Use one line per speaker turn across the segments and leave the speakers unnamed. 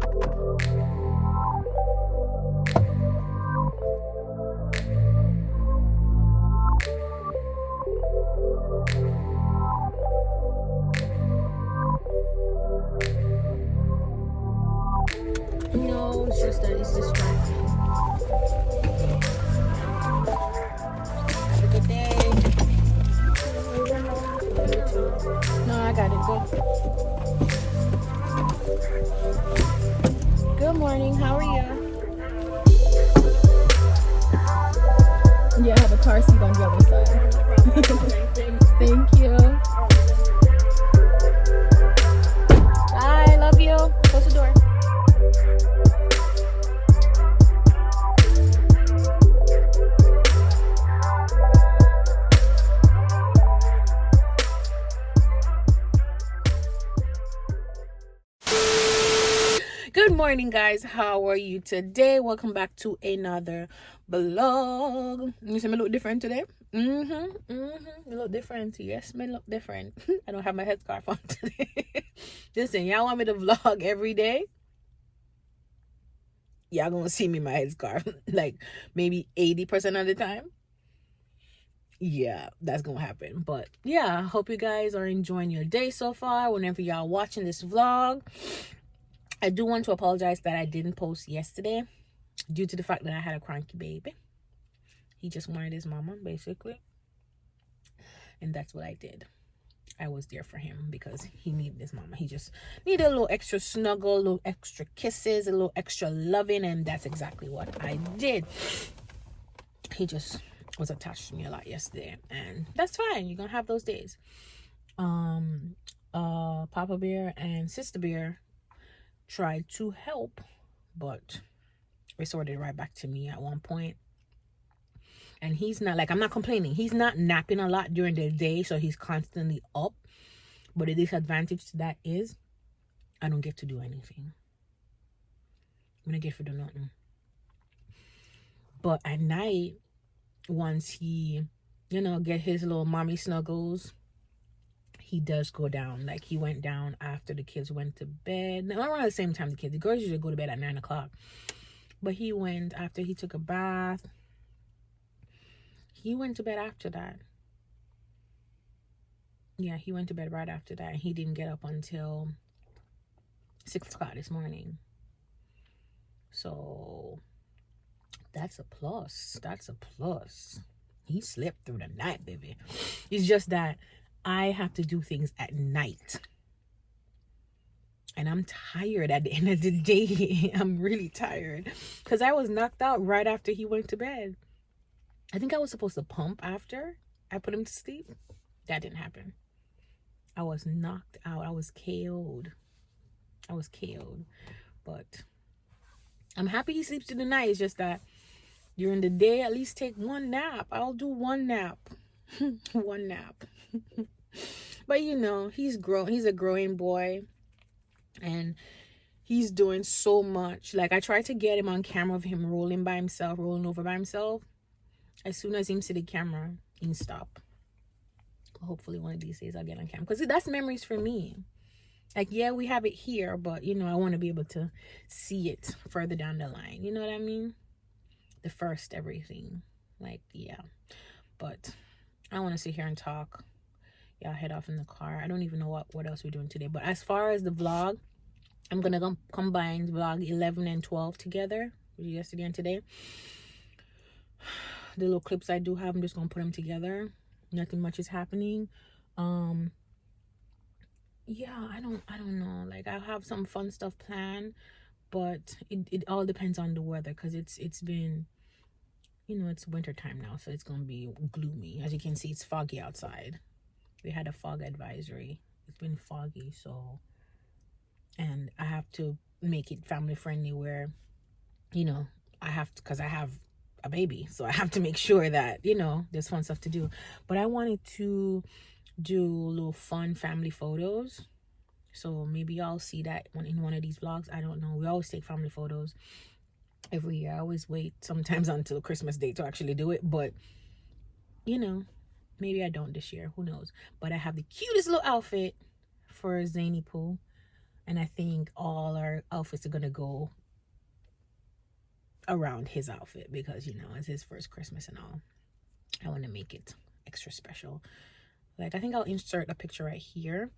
No, it's just that it's distracting. Have a good day. No, I got it. Good. Good morning. How are you? Yeah, I have a car seat on the other side. Thank you. Bye. Love you. Close the door. Good morning, guys. How are you today? Welcome back to another vlog. You see me look different today? Me look different. Yes, me look different. I don't have my headscarf on today. Listen, y'all want me to vlog every day? Y'all gonna see me in my headscarf like maybe 80% of the time. Yeah, that's gonna happen. But yeah, I hope you guys are enjoying your day so far whenever y'all watching this vlog. I do want to apologize that I didn't post yesterday due to the fact that I had a cranky baby. He just wanted his mama, basically. And that's what I did. I was there for him because he needed his mama. He just needed a little extra snuggle, a little extra kisses, a little extra loving, and that's exactly what I did. He just was attached to me a lot yesterday, and that's fine. You're gonna have those days. Papa Bear and Sister Bear tried to help, but resorted right back to me at one point. And he's not, like, I'm not complaining, he's not napping a lot during the day, so he's constantly up. But the disadvantage to that is I don't get to do anything. I'm gonna get to do nothing. But at night, once he, get his little mommy snuggles, he does go down. Like, he went down after the kids went to bed. Not around the same time the kids. The girls usually go to bed at 9 o'clock. But he went after he took a bath. He went to bed after that. Yeah, he went to bed right after that. He didn't get up until 6 o'clock this morning. So that's a plus. That's a plus. He slept through the night, baby. It's just that I have to do things at night. And I'm tired at the end of the day. I'm really tired. Because I was knocked out right after he went to bed. I think I was supposed to pump after I put him to sleep. That didn't happen. I was knocked out. I was KO'd. But I'm happy he sleeps through the night. It's just that during the day, at least take one nap. I'll do one nap. One nap. But he's grown. He's a growing boy, and he's doing so much. Like, I tried to get him on camera of him rolling over by himself. As soon as he see the camera, he stop. Hopefully one of these days I'll get on camera, because that's memories for me. Like, yeah, we have it here, but I want to be able to see it further down the line. You know what I mean? The first everything. Like, yeah. But I want to sit here and talk. Y'all head off in the car. I don't even know what else we're doing today. But as far as the vlog, I'm going to combine vlog 11 and 12 together. Yesterday and today. The little clips I do have, I'm just going to put them together. Nothing much is happening. Yeah, I don't know. Like, I have some fun stuff planned. But it all depends on the weather. Because it's been, it's winter time now. So it's going to be gloomy. As you can see, it's foggy outside. We had a fog advisory. It's been foggy, so, and I have to make it family friendly where, I have to, because I have a baby, so I have to make sure that, there's fun stuff to do. But I wanted to do little fun family photos. So maybe y'all see that in one of these vlogs. I don't know. We always take family photos every year. I always wait sometimes until Christmas Day to actually do it. But, maybe I don't this year. Who knows? But I have the cutest little outfit for Zany Poo. And I think all our outfits are gonna go around his outfit because, you know, it's his first Christmas and all. I want to make it extra special. Like, I think I'll insert a picture right here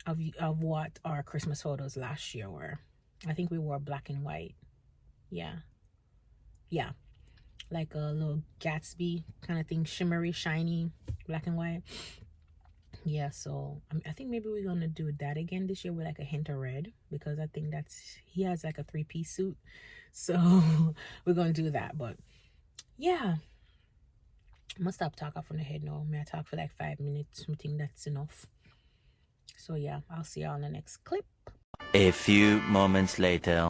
of what our Christmas photos last year were. I think we wore black and white. Yeah, like a little Gatsby kind of thing, shimmery, shiny, black and white. Yeah, so I think maybe we're gonna do that again this year with like a hint of red, because I think he has like a 3-piece suit, so we're gonna do that. But yeah, I'm gonna stop talking from the head now. May I talk for like 5 minutes? I think that's enough. So yeah, I'll see y'all in the next clip.
A few moments later.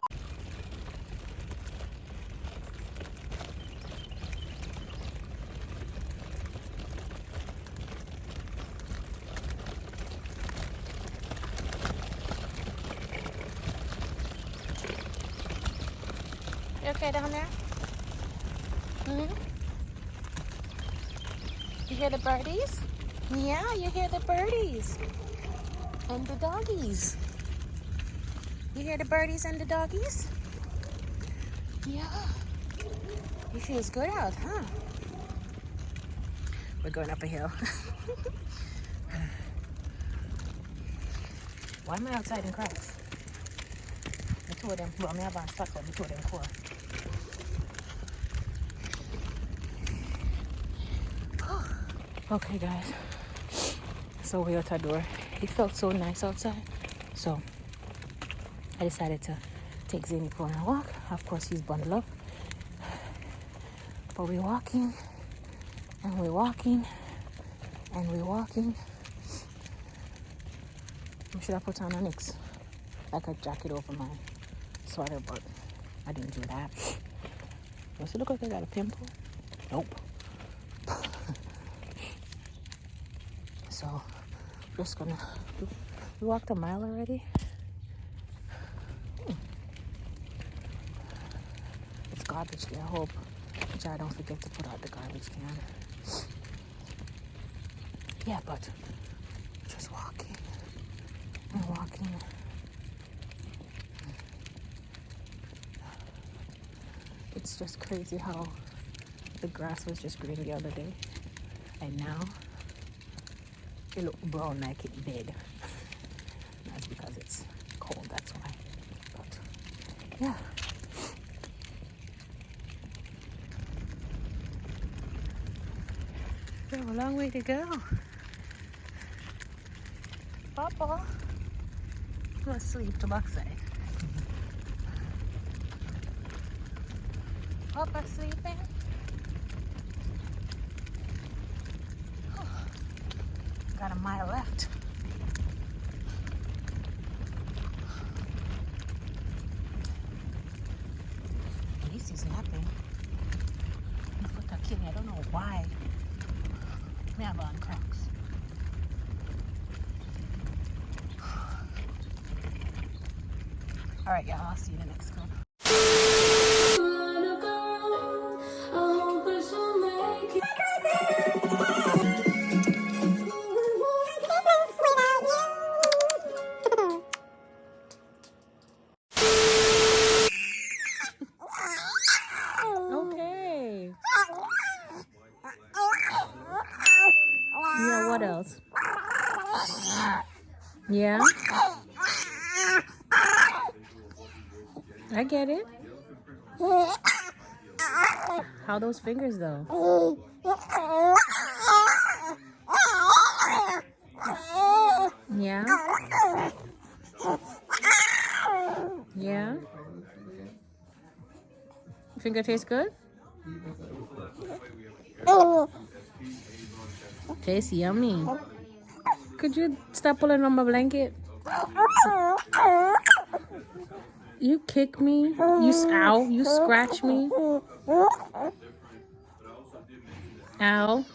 You okay down there? You hear the birdies? Yeah, you hear the birdies. And the doggies. You hear the birdies and the doggies? Yeah. It feels good out, huh? We're going up a hill. Why am I outside in Crocs? The two of them, well, I have on stuck, but the two of them cool. Okay, guys. So we're at our door. It felt so nice outside. So I decided to take Zany for a walk. Of course, he's bundled up. But we're walking, and we're walking, and we're walking. Should I put on a Nix? Like a jacket over my sweater, but I didn't do that. Does it look like I got a pimple? Nope. So, just gonna... We walked a mile already? It's garbage day, I hope. Which I don't forget to put out the garbage can. Yeah, but just walking and walking. It's just crazy how the grass was just green the other day, and now it looked brown like it's dead. That's because it's cold, that's why. But yeah. We have a long way to go. Papa, I'm gonna sleep to backside. Papa sleeping? Got a mile left. At least he's napping. He's like a kid. I don't know why. May have on Crocs. All right, y'all. I'll see you in the next clip. Okay. Yeah, what else? Yeah. I get it. How those fingers though? Yeah. Yeah. Finger tastes good? Tastes yummy. Could you stop pulling on my blanket? You kick me. Ow. You scratch me. Ow.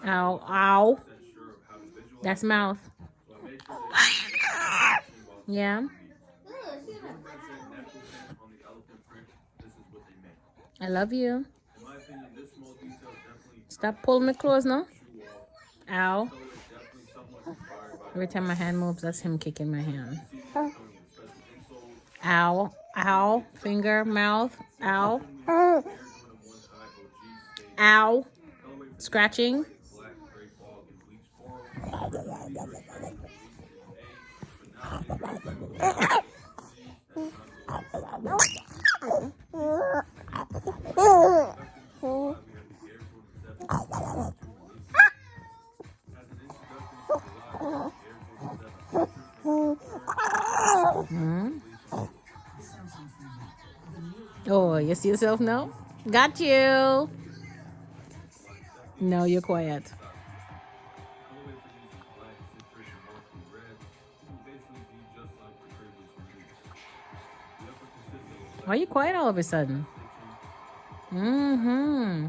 Ow. Ow. That's mouth. Yeah. I love you. Stop pulling my clothes now. Ow. Every time my hand moves, that's him kicking my hand. Ow. Ow. Finger, mouth. Ow. Ow. Scratching. Oh, you see yourself now? Got you. No, you're quiet. Why are you quiet all of a sudden? Mm-hmm.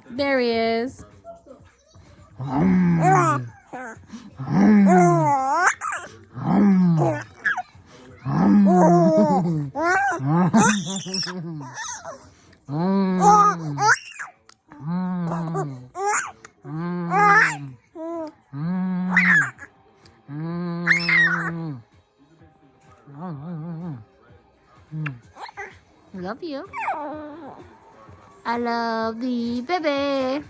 There he is. Love you. I love the baby.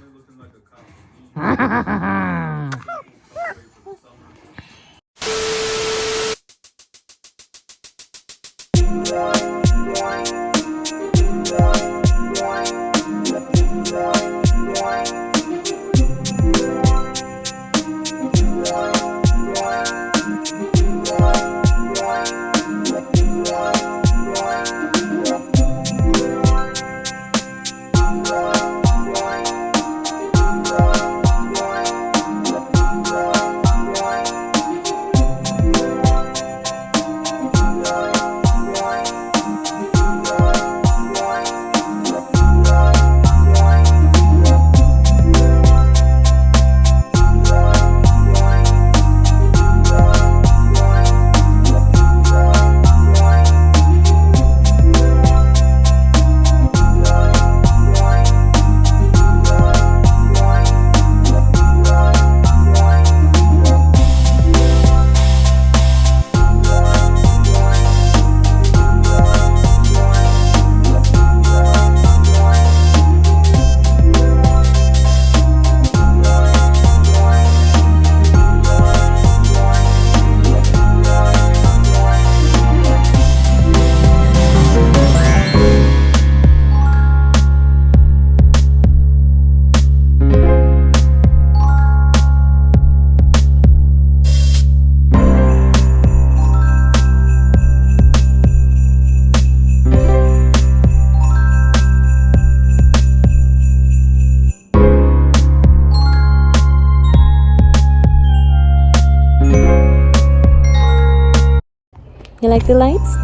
You like the lights?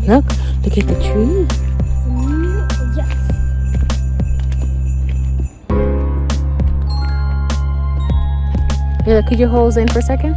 Look at the tree.
Yes.
Yeah, could you hold in for a second?